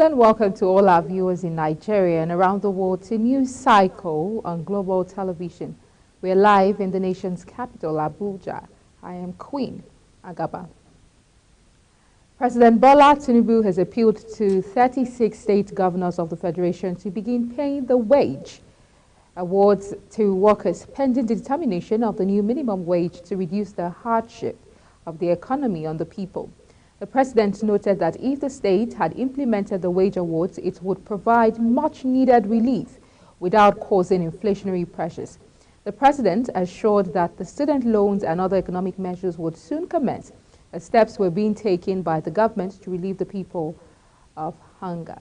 and welcome to all our viewers in Nigeria and around the world to News Cycle on Global Television. We're live in the nation's capital, Abuja. I am Queen Agaba. President Bola Tinubu has appealed to 36 state governors of the Federation to begin paying the wage awards to workers pending the determination of the new minimum wage to reduce the hardship of the economy on the people. The president noted that if the state had implemented the wage awards, it would provide much-needed relief without causing inflationary pressures. The president assured that the student loans and other economic measures would soon commence, as steps were being taken by the government to relieve the people of hunger.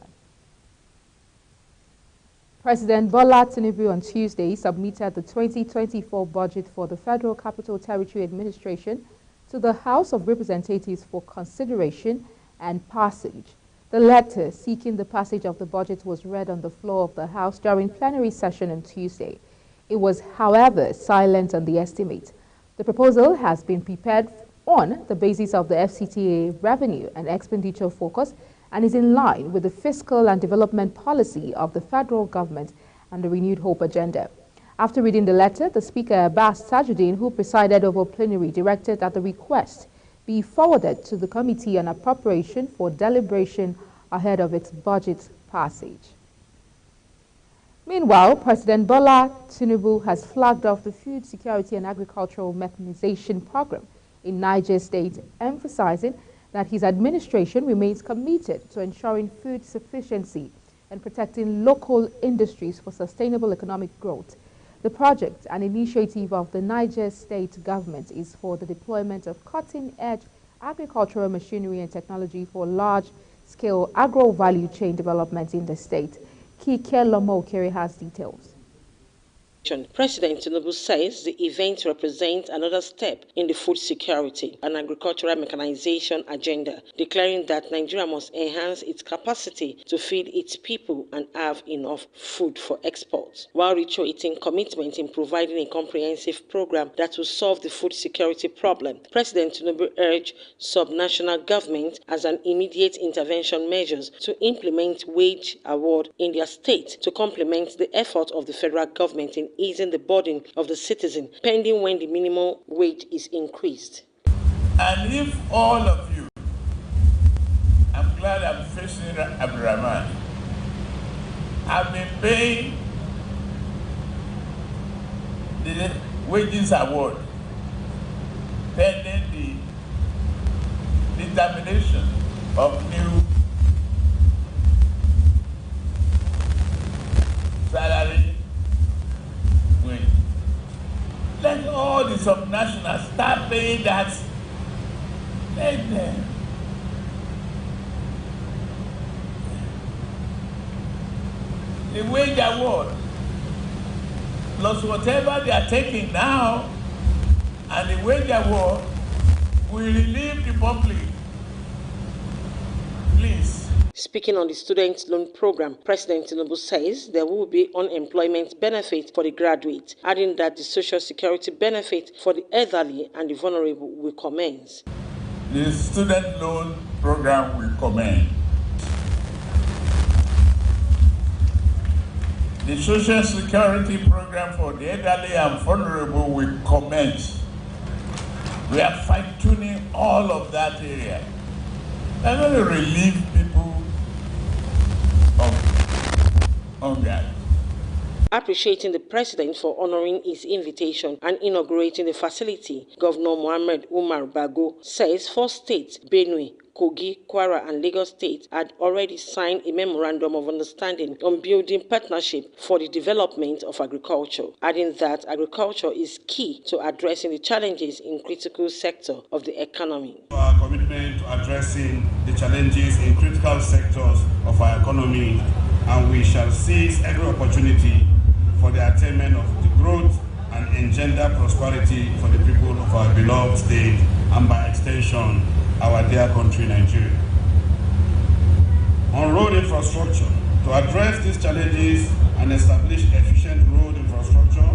President Bola Tinubu on Tuesday submitted the 2024 budget for the Federal Capital Territory Administration to the House of Representatives for consideration and passage. The letter seeking the passage of the budget was read on the floor of the House during plenary session on Tuesday. It was, however, silent on the estimate. The proposal has been prepared on the basis of the FCTA revenue and expenditure focus and is in line with the fiscal and development policy of the federal government and the Renewed Hope agenda. After reading the letter, the Speaker, Abbas Tajuddin, who presided over plenary, directed that the request be forwarded to the Committee on Appropriation for deliberation ahead of its budget passage. Meanwhile, President Bola Tinubu has flagged off the Food Security and Agricultural Mechanization Program in Niger State, emphasizing that his administration remains committed to ensuring food sufficiency and protecting local industries for sustainable economic growth. The project, an initiative of the Niger State government, is for the deployment of cutting-edge agricultural machinery and technology for large-scale agro-value chain development in the state. Kike Lomo-Okere has details. President Tinubu says the event represents another step in the food security and agricultural mechanization agenda, declaring that Nigeria must enhance its capacity to feed its people and have enough food for export, while reiterating commitment in providing a comprehensive program that will solve the food security problem. President Tinubu urged subnational government as an immediate intervention measures to implement wage award in their state to complement the effort of the federal government in easing the burden of the citizen, pending when the minimum wage is increased. And if all of you, I'm glad I'm facing Abdurrahman, have been paying the wages award, pending the determination of new salary. Let all the subnationals start paying that. Let them. The wage award, plus whatever they are taking now, and the wage award will relieve the public. Please. Speaking on the student loan program, President Tinubu says there will be unemployment benefit for the graduates, adding that the social security benefit for the elderly and the vulnerable will commence. The student loan program will commence. The social security program for the elderly and vulnerable will commence. We are fine-tuning all of that area. We're going to relieve people of hunger. Appreciating the president for honoring his invitation and inaugurating the facility, Governor Mohammed Umar Bago says 4 states, Benue, Kogi, Kwara, and Lagos State had already signed a memorandum of understanding on building partnership for the development of agriculture, adding that agriculture is key to addressing the challenges in critical sector of the economy. Our commitment to addressing the challenges in critical sectors of our economy, and we shall seize every opportunity for the attainment of the growth and engender prosperity for the people of our beloved state and by extension our dear country Nigeria. On road infrastructure, to address these challenges and establish efficient road infrastructure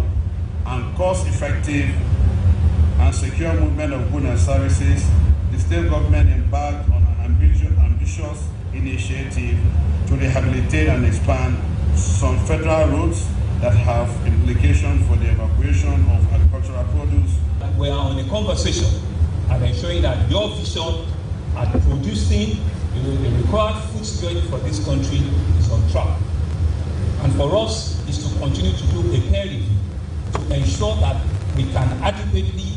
and cost-effective and secure movement of goods and services, the state government embarked on an ambitious initiative to rehabilitate and expand some federal roads that have implications for the evacuation of agricultural produce. We are on a conversation and ensuring that your vision at producing the required food security for this country is on track. And for us is to continue to do a peer review to ensure that we can adequately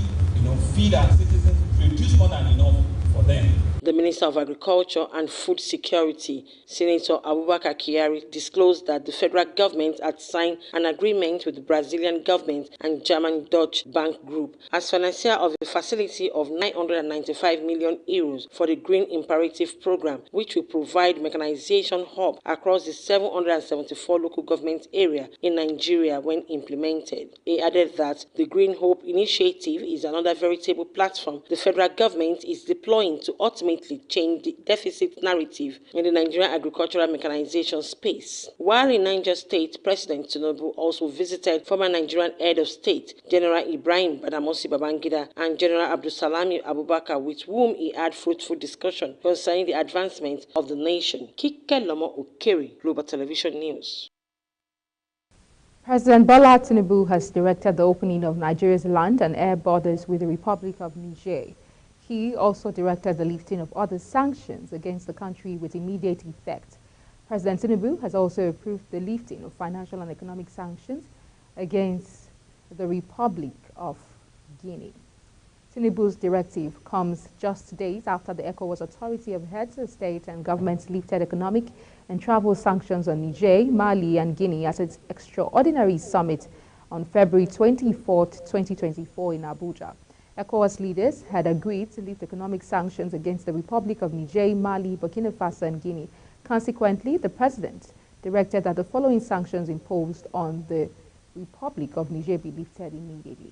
feed our citizens, produce more than enough for them. The Minister of Agriculture and Food Security, Senator Abubakar Kyari, disclosed that the federal government had signed an agreement with the Brazilian government and German-Dutch Bank Group as financier of a facility of 995 million euros for the Green Imperative Program, which will provide mechanization hub across the 774 local government area in Nigeria when implemented. He added that the Green Hope Initiative is another veritable platform the federal government is deploying to ultimately change the deficit narrative in the Nigerian agricultural mechanization space. While in Niger State, President Tinubu also visited former Nigerian head of state, General Ibrahim Badamasi Babangida and General Abdulsalami Abubakar, with whom he had fruitful discussion concerning the advancement of the nation. Kike Lomo Okeri, Global Television News. President Bola Tinubu has directed the opening of Nigeria's land and air borders with the Republic of Niger. He also directed the lifting of other sanctions against the country with immediate effect. President Tinubu has also approved the lifting of financial and economic sanctions against the Republic of Guinea. Tinubu's directive comes just days after the ECOWAS Authority of Heads of State and Governments lifted economic and travel sanctions on Niger, Mali, and Guinea at its extraordinary summit on February 24, 2024 in Abuja. ECOWAS leaders had agreed to lift economic sanctions against the Republic of Niger, Mali, Burkina Faso, and Guinea. Consequently, the president directed that the following sanctions imposed on the Republic of Niger be lifted immediately.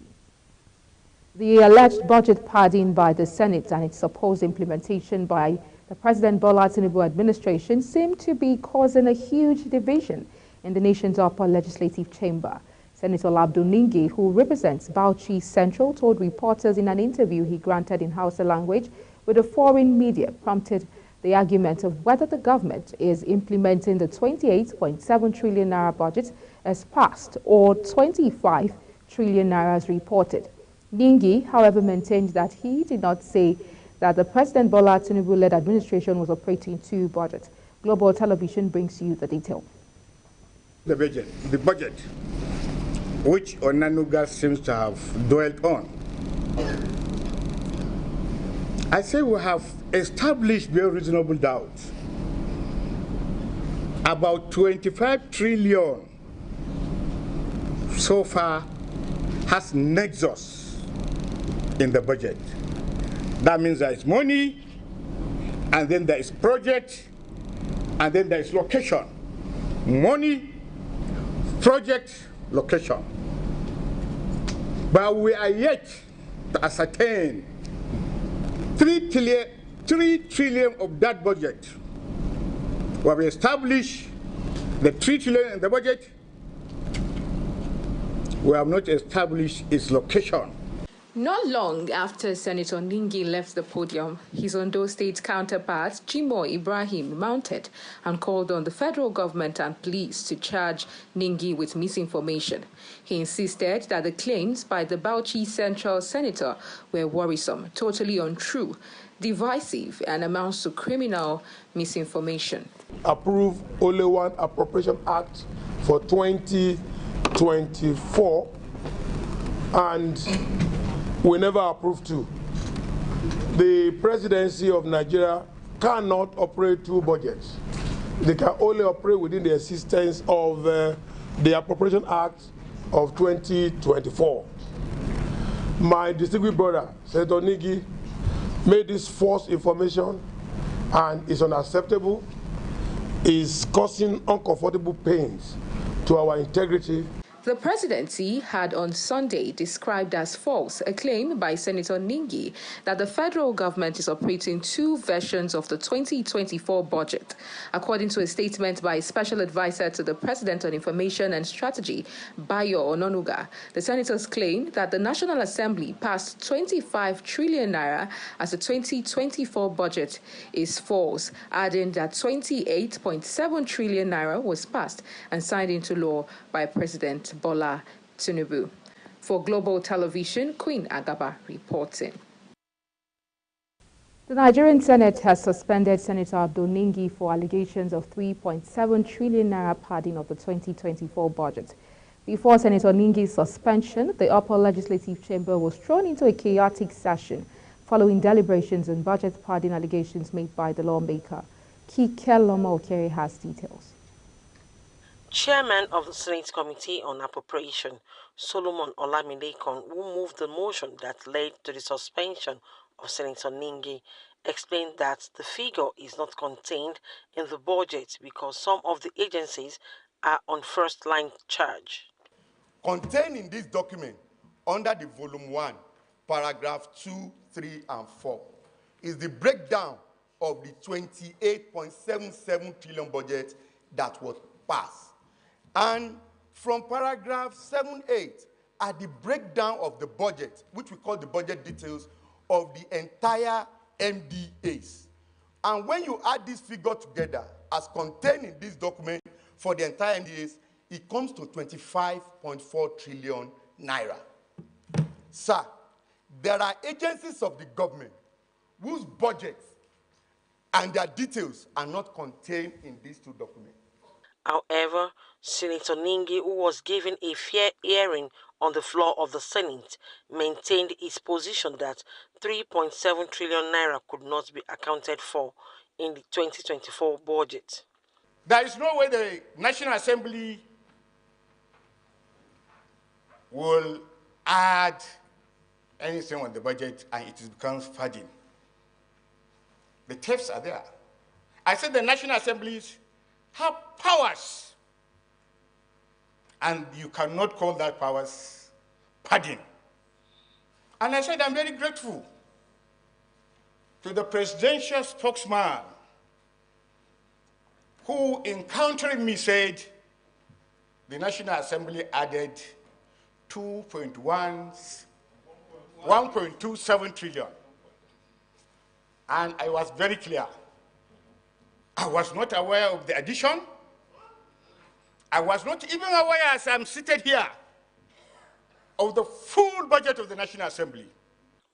The alleged budget padding by the Senate and its supposed implementation by the President Bola Tinubu administration seem to be causing a huge division in the nation's upper legislative chamber. Senator Labdul Ningi, who represents Bauchi Central, told reporters in an interview he granted in Hausa language with a foreign media, prompted the argument of whether the government is implementing the 28.7 trillion naira budget as passed or 25 trillion naira as reported. Ningi, however, maintained that he did not say that the President Bola Tinubu-led administration was operating two budgets. Global Television brings you the detail. The budget, which Onanuga seems to have dwelt on. I say we have established beyond reasonable doubt about 25 trillion so far has nexus in the budget. That means there is money, and then there is project, and then there is location. Money, project, location. But we are yet to ascertain 3 trillion of that budget. We have established the 3 trillion in the budget. We have not established its location. Not long after Senator Ningi left the podium, his Ondo State counterpart, Jimoh Ibrahim, mounted and called on the federal government and police to charge Ningi with misinformation. He insisted that the claims by the Bauchi Central senator were worrisome, totally untrue, divisive, and amounts to criminal misinformation. Approve only one Appropriation Act for 2024 and we never approved two. The presidency of Nigeria cannot operate two budgets. They can only operate within the existence of the Appropriation Act of 2024. My distinguished brother, Senator Ningi, made this false information and is unacceptable, is causing uncomfortable pains to our integrity. The presidency had on Sunday described as false a claim by Senator Ningi that the federal government is operating two versions of the 2024 budget. According to a statement by Special Advisor to the President on Information and Strategy, Bayo Ononuga, the senators claimed that the National Assembly passed 25 trillion naira as the 2024 budget is false, adding that 28.7 trillion naira was passed and signed into law by President Bola Tinubu. For Global Television, Queen Agaba reporting. The Nigerian Senate has suspended Senator Abdul Ningi for allegations of 3.7 trillion naira padding of the 2024 budget. Before Senator Ningi's suspension, the upper legislative chamber was thrown into a chaotic session following deliberations on budget padding allegations made by the lawmaker. Kike Loma Okere has details. Chairman of the Senate Committee on Appropriation, Solomon Olamilekan, who moved the motion that led to the suspension of Senator Ningi, explained that the figure is not contained in the budget because some of the agencies are on first-line charge. Contained in this document, under the Volume 1, Paragraph 2, 3, and 4, is the breakdown of the 28.77 trillion budget that was passed. And from paragraph 7-8 are the breakdown of the budget, which we call the budget details of the entire MDAs. And when you add this figure together, as contained in this document for the entire MDAs, it comes to 25.4 trillion naira. Sir, there are agencies of the government whose budgets and their details are not contained in these two documents. However, Senator Ningi, who was given a fair hearing on the floor of the Senate, maintained his position that 3.7 trillion naira could not be accounted for in the 2024 budget. There is no way the National Assembly will add anything on the budget and it becomes padding. The tapes are there. I said the National Assemblies have powers, and you cannot call that powers padding. And I said I'm very grateful to the presidential spokesman who, encountering me, said the National Assembly added 1.27 trillion. And I was very clear. I was not aware of the addition. I was not even aware, as I'm seated here, of the full budget of the National Assembly.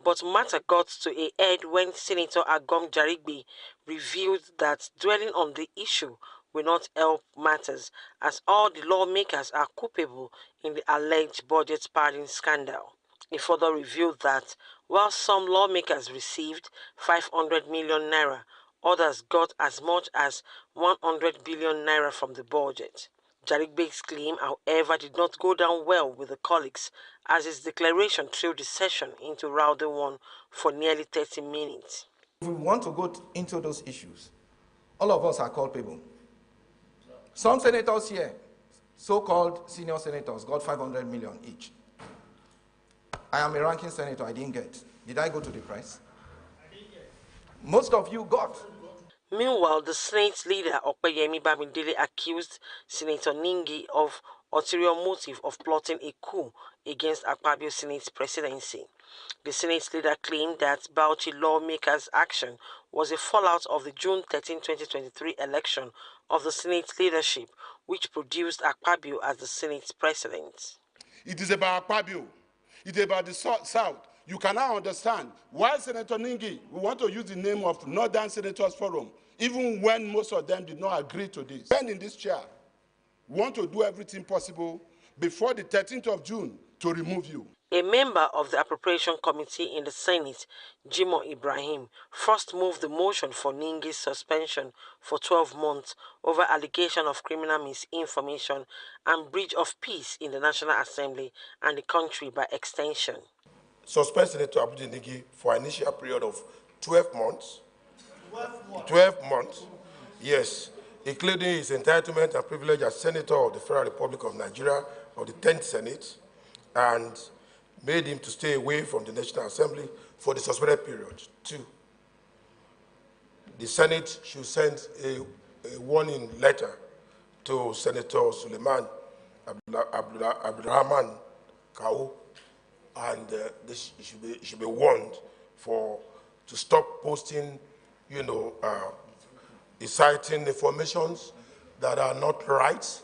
But matter got to a head when Senator Agom Jarigbe revealed that dwelling on the issue will not help matters, as all the lawmakers are culpable in the alleged budget padding scandal. He further revealed that while some lawmakers received 500 million naira, others got as much as 100 billion naira from the budget. Jarigbe's claim, however, did not go down well with the colleagues, as his declaration threw the session into rowdy one for nearly 30 minutes. If we want to go into those issues, all of us are culpable. Some senators here, so-called senior senators, got 500 million each. I am a ranking senator, I didn't get. Did I go to the press? Most of you got. Meanwhile, the Senate leader, Opeyemi Bamidele, accused Senator Ningi of ulterior motive of plotting a coup against Akpabio's Senate presidency. The Senate leader claimed that Bauchi lawmakers' action was a fallout of the June 13, 2023 election of the Senate leadership, which produced Akpabio as the Senate president. It is about Akpabio. It is about the South. You can now understand why Senator Ningi, we want to use the name of Northern Senators Forum, even when most of them did not agree to this. When in this chair, we want to do everything possible before the 13th of June to remove you. A member of the Appropriation Committee in the Senate, Jimoh Ibrahim, first moved the motion for Ningi's suspension for 12 months over allegation of criminal misinformation and breach of peace in the National Assembly and the country by extension. Suspend Senator Abdul Ningi for an initial period of 12 months. 12 months, yes. including his entitlement and privilege as Senator of the Federal Republic of Nigeria of the 10th Senate, and made him to stay away from the National Assembly for the suspended period. 2, the Senate should send a warning letter to Senator Suleiman Abdulrahman Kau, and this should be warned to stop posting, inciting informations that are not right.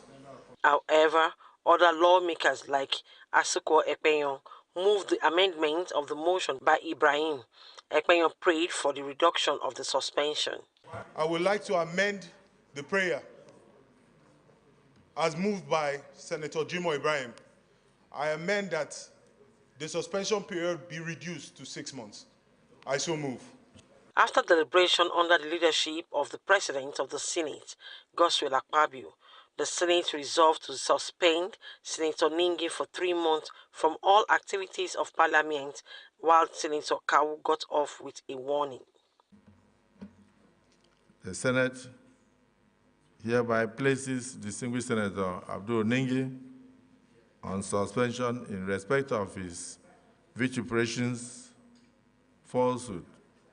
However, other lawmakers like Asuko Ekpenyong moved the amendment of the motion by Ibrahim. Ekpenyong prayed for the reduction of the suspension. I would like to amend the prayer as moved by Senator Jimoh Ibrahim. I amend that the suspension period be reduced to 6 months. I so move. After deliberation under the leadership of the President of the Senate, Godswill Akpabio, the Senate resolved to suspend Senator Ningi for 3 months from all activities of Parliament, while Senator Kau got off with a warning. The Senate hereby places distinguished Senator Abdul Ningi on suspension in respect of his vituperations, falsehood,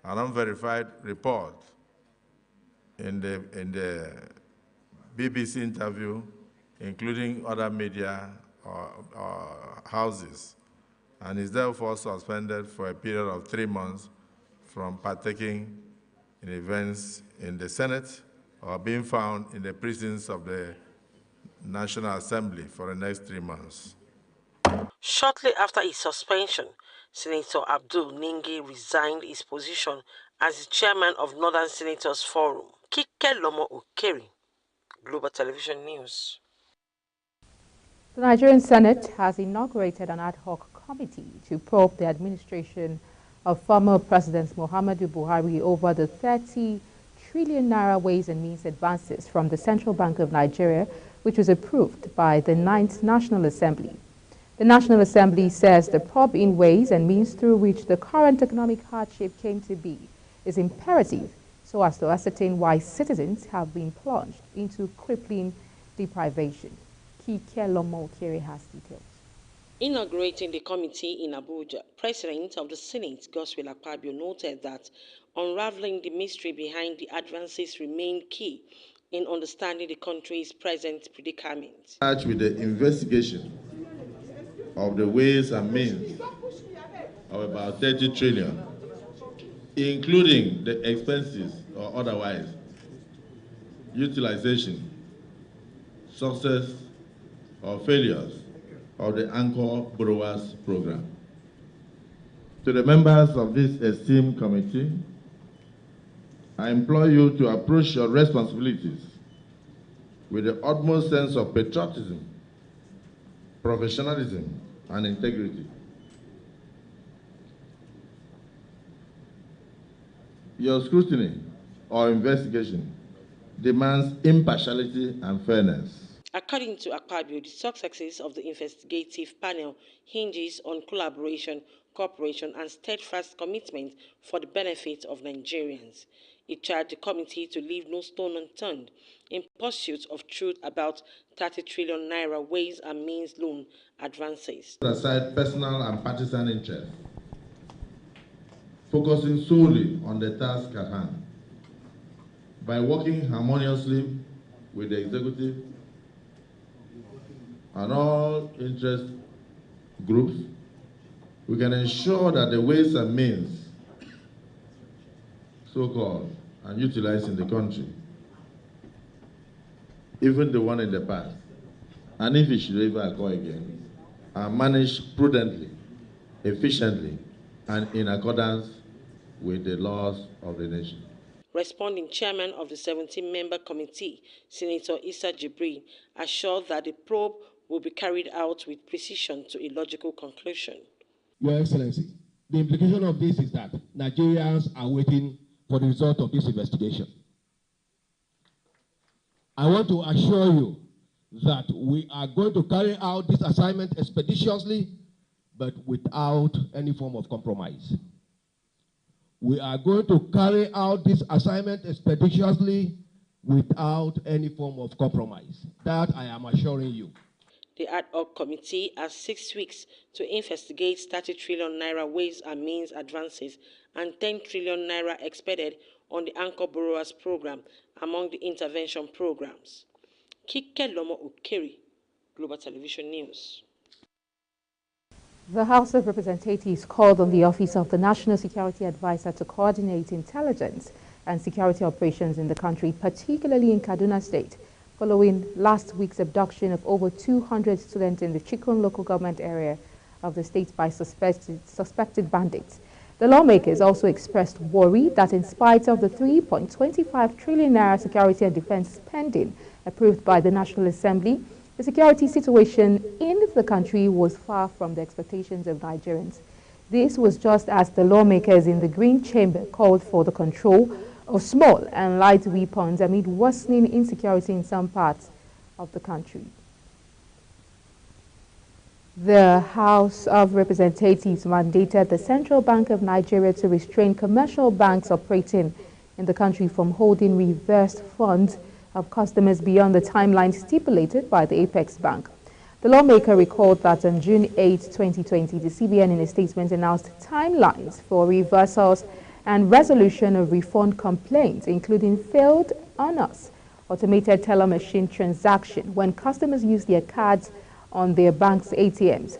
and unverified report in the BBC interview, including other media houses, and is therefore suspended for a period of 3 months from partaking in events in the Senate or being found in the prisons of the National Assembly for the next 3 months. Shortly after his suspension, Senator Abdul Ningi resigned his position as the chairman of Northern Senators Forum. Kike Lomo Okeri, Global Television News. The Nigerian Senate has inaugurated an ad hoc committee to probe the administration of former President Muhammadu Buhari over the 30 trillion naira Ways and Means advances from the Central Bank of Nigeria, which was approved by the 9th National Assembly. The National Assembly says the probe in ways and means through which the current economic hardship came to be is imperative so as to ascertain why citizens have been plunged into crippling deprivation. Kike Lomo Okere has details. Inaugurating the committee in Abuja, President of the Senate, Godswill Akpabio, noted that unraveling the mystery behind the advances remained key in understanding the country's present predicament. With the investigation of the ways and means of about 30 trillion, including the expenses or otherwise, utilization, success or failures of the Anchor Borrowers Program. To the members of this esteemed committee, I implore you to approach your responsibilities with the utmost sense of patriotism, professionalism, and integrity. Your scrutiny or investigation demands impartiality and fairness. According to Akpabio, the successes of the investigative panel hinges on collaboration, cooperation, and steadfast commitment for the benefit of Nigerians. He charged the committee to leave no stone unturned in pursuit of truth about 30 trillion naira Ways and Means loan advances. Aside personal and partisan interests, focusing solely on the task at hand, by working harmoniously with the executive and all interest groups, we can ensure that the ways and means, so-called, and utilized in the country, even the one in the past, and if it should ever occur again, are managed prudently, efficiently, and in accordance with the laws of the nation. Responding, Chairman of the 17-member committee, Senator Issa Jibril, assured that the probe will be carried out with precision to a logical conclusion. Your Excellency, the implication of this is that Nigerians are waiting for the result of this investigation. I want to assure you that we are going to carry out this assignment expeditiously, but without any form of compromise. We are going to carry out this assignment expeditiously, without any form of compromise. That I am assuring you. The ad hoc committee has 6 weeks to investigate 30 trillion naira ways and means advances and 10 trillion naira expended on the Anchor Borrowers Program among the intervention programs. Kike Lomo Ukeri, Global Television News. The House of Representatives called on the Office of the National Security Advisor to coordinate intelligence and security operations in the country, particularly in Kaduna State, following last week's abduction of over 200 students in the Chikun local government area of the state by suspected bandits. The lawmakers also expressed worry that in spite of the 3.25 trillion naira security and defense spending approved by the National Assembly, the security situation in the country was far from the expectations of Nigerians. This was just as the lawmakers in the Green Chamber called for the control of small and light weapons amid worsening insecurity in some parts of the country. The House of Representatives mandated the Central Bank of Nigeria to restrain commercial banks operating in the country from holding reversed funds of customers beyond the timeline stipulated by the Apex Bank. The lawmaker recalled that on June 8, 2020, the CBN in a statement announced timelines for reversals and resolution of refund complaints, including failed on-us automated teller machine transaction when customers use their cards on their bank's ATMs.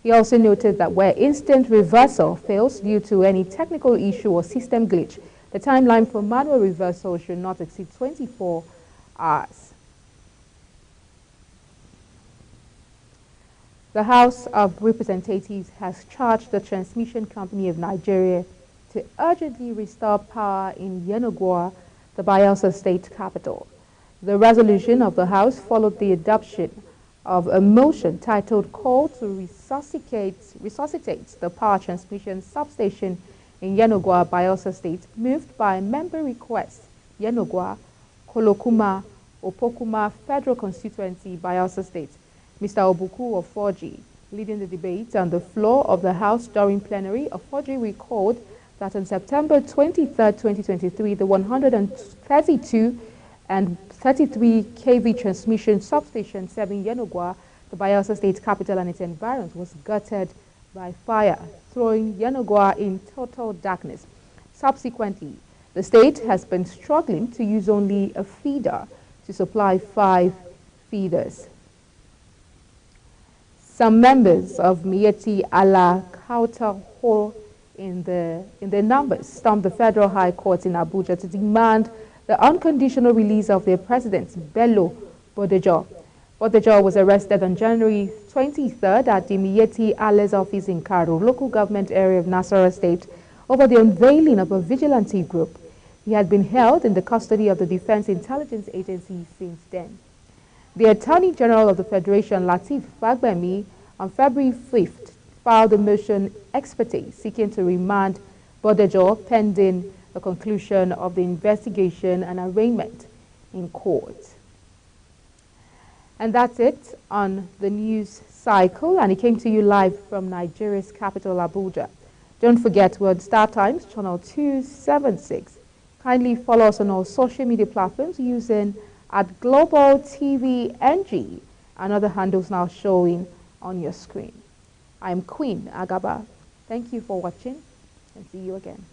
He also noted that where instant reversal fails due to any technical issue or system glitch, the timeline for manual reversal should not exceed 24 hours. The House of Representatives has charged the Transmission Company of Nigeria to urgently restore power in Yenagoa, the Bayelsa state capital. The resolution of the House followed the adoption of a motion titled Call to Resuscitate the Power Transmission Substation in Yenagoa, Bayelsa State, moved by member request Yenagoa, Kolokuma, Opokuma Federal Constituency, Bayelsa State. Mr. Obuku Ofoji, leading the debate on the floor of the House during plenary, Ofoji recalled that on September 23, 2023, the 132 and 33 kV transmission substation serving Yenagoa, the Bayelsa State capital and its environs, was gutted by fire, throwing Yenagoa in total darkness. Subsequently, the state has been struggling to use only a feeder to supply 5 feeders. Some members of Miyetti Allah Kauta Hall in their numbers stormed the Federal High Court in Abuja to demand the unconditional release of their president, Bello Bodejo. Bodejo was arrested on January 23rd at the Miyetti Allah's office in Karo, local government area of Nasarawa State, over the unveiling of a vigilante group. He had been held in the custody of the Defense Intelligence Agency since then. The Attorney General of the Federation, Lateef Fagbemi, on February 5th, filed a motion ex parte seeking to remand Bodejo pending the conclusion of the investigation and arraignment in court. And that's it on the news cycle, and it came to you live from Nigeria's capital, Abuja. Don't forget, we're on Star Times, channel 276. Kindly follow us on all social media platforms using @Global TV NG and other handles now showing on your screen. I'm Queen Agaba. Thank you for watching and see you again.